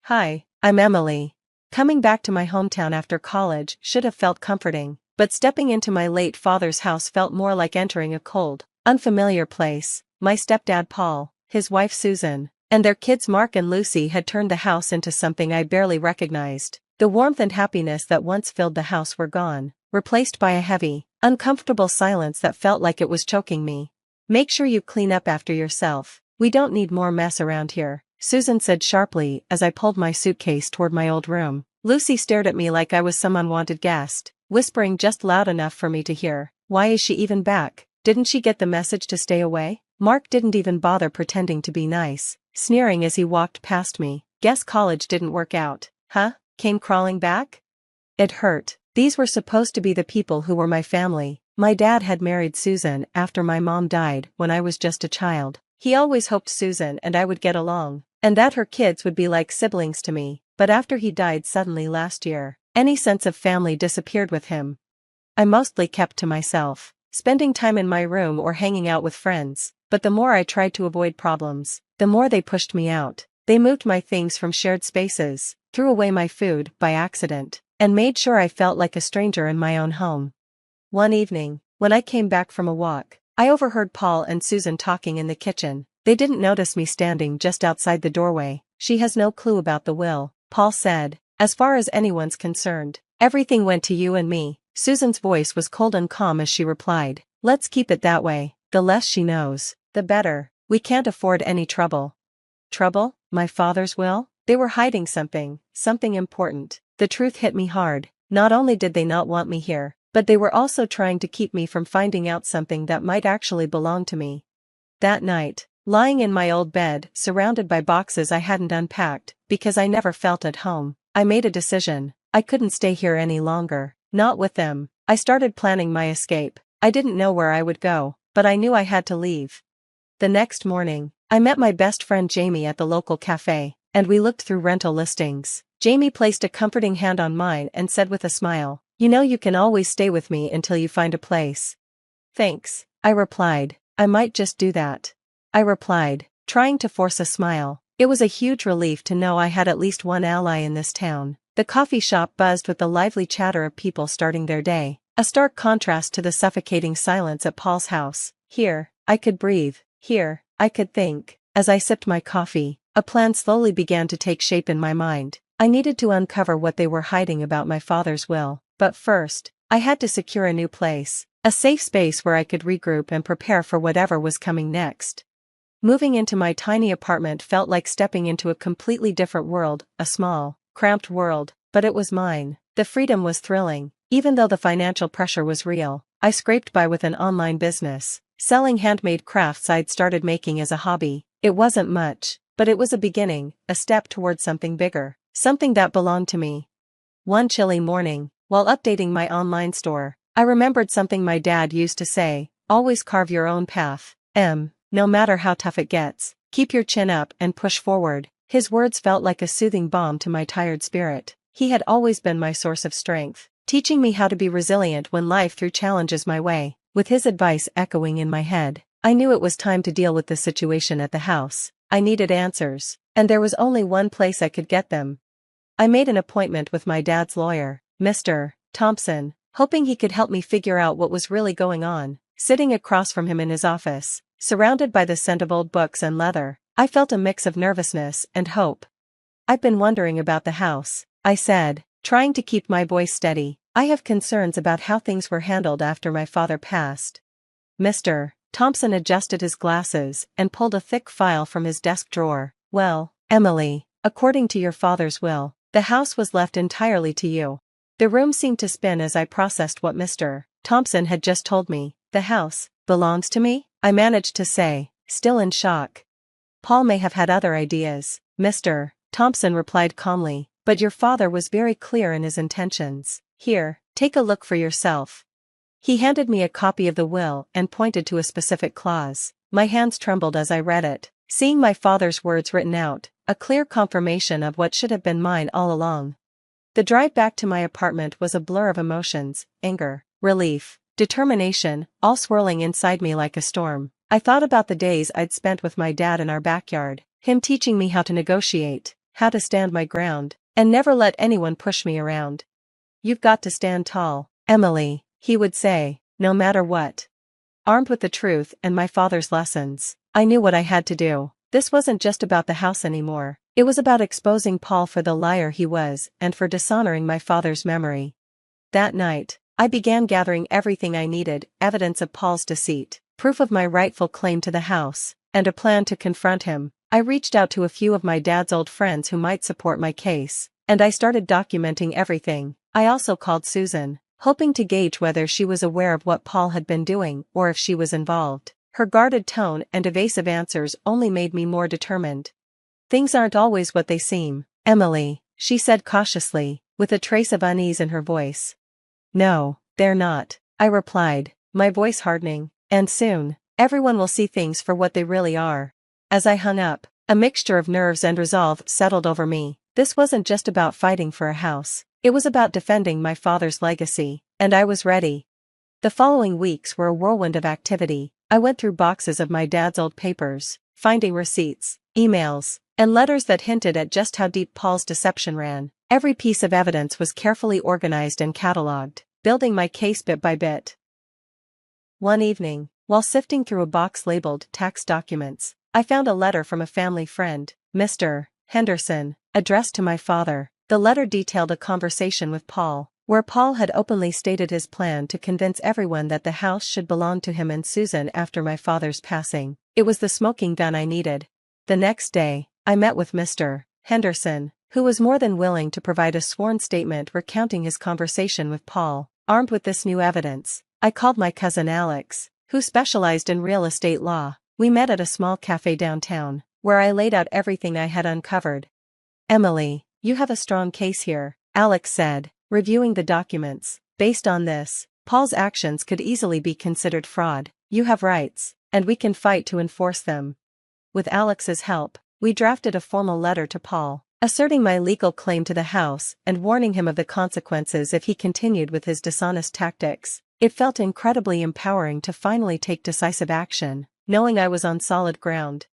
Hi, I'm Emily. Coming back to my hometown after college should have felt comforting, but stepping into my late father's house felt more like entering a cold, unfamiliar place. My stepdad Paul, his wife Susan, and their kids Mark and Lucy had turned the house into something I barely recognized. The warmth and happiness that once filled the house were gone, replaced by a heavy, uncomfortable silence that felt like it was choking me. "Make sure you clean up after yourself. We don't need more mess around here," Susan said sharply as I pulled my suitcase toward my old room. Lucy stared at me like I was some unwanted guest, whispering just loud enough for me to hear. "Why is she even back? Didn't she get the message to stay away?" Mark didn't even bother pretending to be nice, sneering as he walked past me. "Guess college didn't work out, huh? Came crawling back?" It hurt. These were supposed to be the people who were my family. My dad had married Susan after my mom died when I was just a child. He always hoped Susan and I would get along, and that her kids would be like siblings to me, but after he died suddenly last year, any sense of family disappeared with him. I mostly kept to myself, spending time in my room or hanging out with friends, but the more I tried to avoid problems, the more they pushed me out. They moved my things from shared spaces, threw away my food by accident, and made sure I felt like a stranger in my own home. One evening, when I came back from a walk, I overheard Paul and Susan talking in the kitchen. They didn't notice me standing just outside the doorway. "She has no clue about the will," Paul said. "As far as anyone's concerned, everything went to you and me." Susan's voice was cold and calm as she replied, "Let's keep it that way. The less she knows, the better. We can't afford any trouble." Trouble? My father's will? They were hiding something important. The truth hit me hard. Not only did they not want me here, but they were also trying to keep me from finding out something that might actually belong to me. That night, lying in my old bed, surrounded by boxes I hadn't unpacked, because I never felt at home, I made a decision. I couldn't stay here any longer, not with them. I started planning my escape. I didn't know where I would go, but I knew I had to leave. The next morning, I met my best friend Jamie at the local cafe, and we looked through rental listings. Jamie placed a comforting hand on mine and said with a smile, "You know you can always stay with me until you find a place." "Thanks," I replied. "I might just do that," I replied, trying to force a smile. It was a huge relief to know I had at least one ally in this town. The coffee shop buzzed with the lively chatter of people starting their day, a stark contrast to the suffocating silence at Paul's house. Here, I could breathe. Here, I could think. As I sipped my coffee, a plan slowly began to take shape in my mind. I needed to uncover what they were hiding about my father's will. But first, I had to secure a new place, a safe space where I could regroup and prepare for whatever was coming next. Moving into my tiny apartment felt like stepping into a completely different world, a small, cramped world, but it was mine. The freedom was thrilling, even though the financial pressure was real. I scraped by with an online business, selling handmade crafts I'd started making as a hobby. It wasn't much, but it was a beginning, a step towards something bigger, something that belonged to me. One chilly morning, while updating my online store, I remembered something my dad used to say: "Always carve your own path. No matter how tough it gets, keep your chin up and push forward." His words felt like a soothing balm to my tired spirit. He had always been my source of strength, teaching me how to be resilient when life threw challenges my way. With his advice echoing in my head, I knew it was time to deal with the situation at the house. I needed answers, and there was only one place I could get them. I made an appointment with my dad's lawyer, Mr. Thompson, hoping he could help me figure out what was really going on. Sitting across from him in his office, surrounded by the scent of old books and leather, I felt a mix of nervousness and hope. "I've been wondering about the house," I said, trying to keep my voice steady. "I have concerns about how things were handled after my father passed." Mr. Thompson adjusted his glasses and pulled a thick file from his desk drawer. "Well, Emily, according to your father's will, the house was left entirely to you." The room seemed to spin as I processed what Mr. Thompson had just told me. "The house belongs to me?" I managed to say, still in shock. "Paul may have had other ideas," Mr. Thompson replied calmly, "but your father was very clear in his intentions. Here, take a look for yourself." He handed me a copy of the will and pointed to a specific clause. My hands trembled as I read it, seeing my father's words written out, a clear confirmation of what should have been mine all along. The drive back to my apartment was a blur of emotions: anger, relief, determination, all swirling inside me like a storm. I thought about the days I'd spent with my dad in our backyard, him teaching me how to negotiate, how to stand my ground, and never let anyone push me around. You've got to stand tall, Emily, he would say, no matter what. Armed with the truth and my father's lessons, I knew what I had to do. This wasn't just about the house anymore. It was about exposing Paul for the liar he was and for dishonoring my father's memory. That night, I began gathering everything I needed: evidence of Paul's deceit, proof of my rightful claim to the house, and a plan to confront him. I reached out to a few of my dad's old friends who might support my case, and I started documenting everything. I also called Susan, hoping to gauge whether she was aware of what Paul had been doing or if she was involved. Her guarded tone and evasive answers only made me more determined. Things aren't always what they seem, Emily, she said cautiously, with a trace of unease in her voice. No, they're not, I replied, my voice hardening, and soon, everyone will see things for what they really are. As I hung up, a mixture of nerves and resolve settled over me. This wasn't just about fighting for a house, it was about defending my father's legacy, and I was ready. The following weeks were a whirlwind of activity. I went through boxes of my dad's old papers, finding receipts, emails, and letters that hinted at just how deep Paul's deception ran. Every piece of evidence was carefully organized and catalogued, building my case bit by bit. One evening, while sifting through a box labeled tax documents, I found a letter from a family friend, Mr. Henderson, addressed to my father. The letter detailed a conversation with Paul, where Paul had openly stated his plan to convince everyone that the house should belong to him and Susan after my father's passing. It was the smoking gun I needed. The next day, I met with Mr. Henderson, who was more than willing to provide a sworn statement recounting his conversation with Paul. Armed with this new evidence, I called my cousin Alex, who specialized in real estate law. We met at a small cafe downtown, where I laid out everything I had uncovered. Emily, you have a strong case here, Alex said, reviewing the documents. Based on this, Paul's actions could easily be considered fraud. You have rights, and we can fight to enforce them. With Alex's help, we drafted a formal letter to Paul, asserting my legal claim to the house and warning him of the consequences if he continued with his dishonest tactics. It felt incredibly empowering to finally take decisive action, knowing I was on solid ground.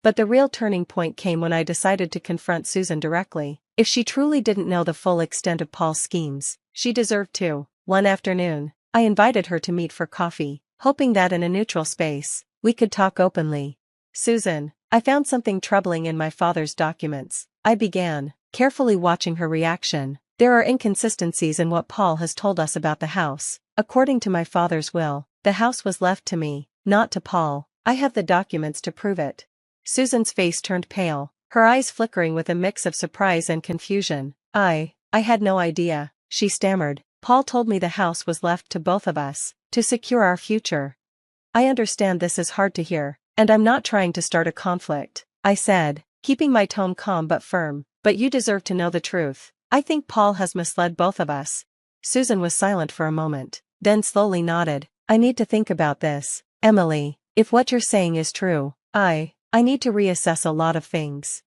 But the real turning point came when I decided to confront Susan directly. If she truly didn't know the full extent of Paul's schemes, she deserved to. One afternoon, I invited her to meet for coffee, hoping that in a neutral space, we could talk openly. Susan, I found something troubling in my father's documents, I began, carefully watching her reaction. There are inconsistencies in what Paul has told us about the house. According to my father's will, the house was left to me, not to Paul. I have the documents to prove it. Susan's face turned pale, her eyes flickering with a mix of surprise and confusion. I had no idea, she stammered. Paul told me the house was left to both of us, to secure our future. I understand this is hard to hear, and I'm not trying to start a conflict, I said, keeping my tone calm but firm, but you deserve to know the truth. I think Paul has misled both of us. Susan was silent for a moment, then slowly nodded. I need to think about this, Emily. If what you're saying is true, I need to reassess a lot of things.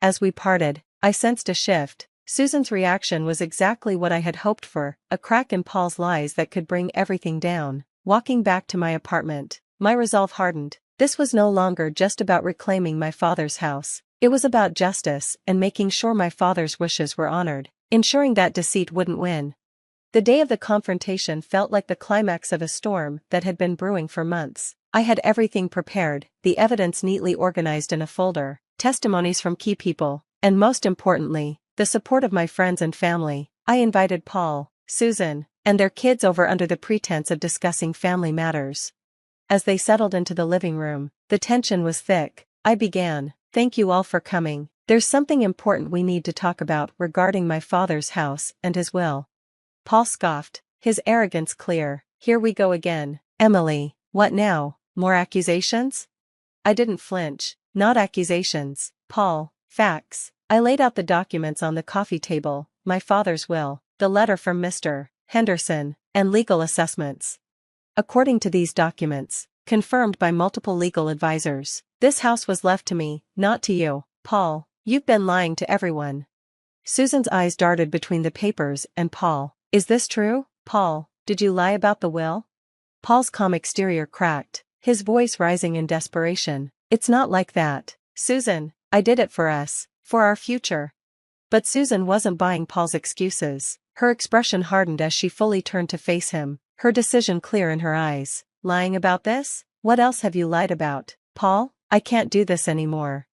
As we parted, I sensed a shift. Susan's reaction was exactly what I had hoped for, a crack in Paul's lies that could bring everything down. Walking back to my apartment, my resolve hardened. This was no longer just about reclaiming my father's house. It was about justice and making sure my father's wishes were honored, ensuring that deceit wouldn't win. The day of the confrontation felt like the climax of a storm that had been brewing for months. I had everything prepared, the evidence neatly organized in a folder, testimonies from key people, and most importantly, the support of my friends and family. I invited Paul, Susan, and their kids over under the pretense of discussing family matters. As they settled into the living room, the tension was thick. I began, "Thank you all for coming. There's something important we need to talk about regarding my father's house and his will." Paul scoffed, his arrogance clear. "Here we go again, Emily. What now? More accusations?" I didn't flinch. "Not accusations, Paul, facts." I laid out the documents on the coffee table: my father's will, the letter from Mr. Henderson, and legal assessments. According to these documents, confirmed by multiple legal advisors, this house was left to me, not to you. Paul, you've been lying to everyone. Susan's eyes darted between the papers and Paul. "Is this true? Paul, did you lie about the will?" Paul's calm exterior cracked, his voice rising in desperation. "It's not like that, Susan. I did it for us. For our future. But Susan wasn't buying Paul's excuses. Her expression hardened as she fully turned to face him, her decision clear in her eyes. Lying about this? What else have you lied about, Paul? I can't do this anymore.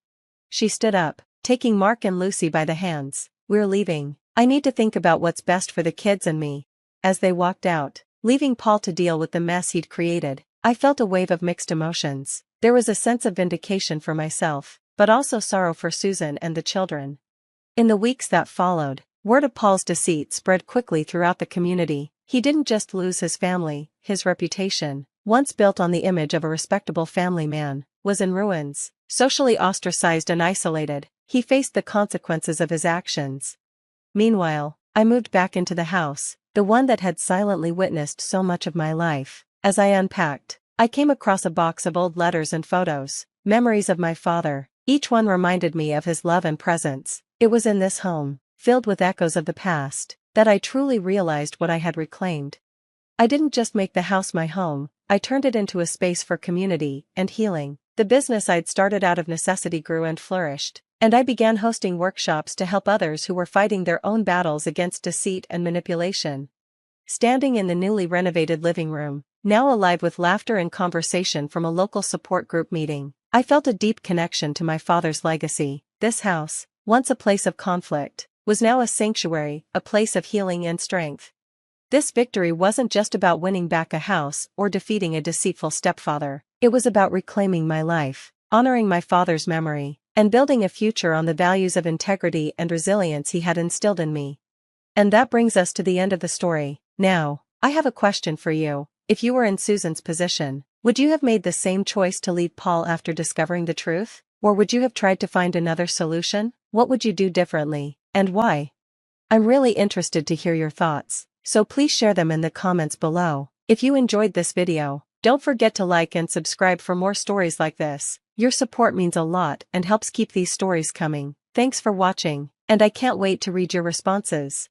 She stood up, taking Mark and Lucy by the hands. We're leaving. I need to think about what's best for the kids and me. As they walked out, leaving Paul to deal with the mess he'd created, I felt a wave of mixed emotions. There was a sense of vindication for myself, but also sorrow for Susan and the children. In the weeks that followed, word of Paul's deceit spread quickly throughout the community. He didn't just lose his family, his reputation, once built on the image of a respectable family man, was in ruins. Socially ostracized and isolated, he faced the consequences of his actions. Meanwhile, I moved back into the house, the one that had silently witnessed so much of my life. As I unpacked, I came across a box of old letters and photos, memories of my father. Each one reminded me of his love and presence. It was in this home, filled with echoes of the past, that I truly realized what I had reclaimed. I didn't just make the house my home, I turned it into a space for community and healing. The business I'd started out of necessity grew and flourished, and I began hosting workshops to help others who were fighting their own battles against deceit and manipulation. Standing in the newly renovated living room, now alive with laughter and conversation from a local support group meeting, I felt a deep connection to my father's legacy. This house, once a place of conflict, was now a sanctuary, a place of healing and strength. This victory wasn't just about winning back a house or defeating a deceitful stepfather. It was about reclaiming my life, honoring my father's memory, and building a future on the values of integrity and resilience he had instilled in me. And that brings us to the end of the story. Now, I have a question for you. If you were in Susan's position, would you have made the same choice to leave Paul after discovering the truth? Or would you have tried to find another solution? What would you do differently, and why? I'm really interested to hear your thoughts, so please share them in the comments below. If you enjoyed this video, don't forget to like and subscribe for more stories like this. Your support means a lot and helps keep these stories coming. Thanks for watching, and I can't wait to read your responses.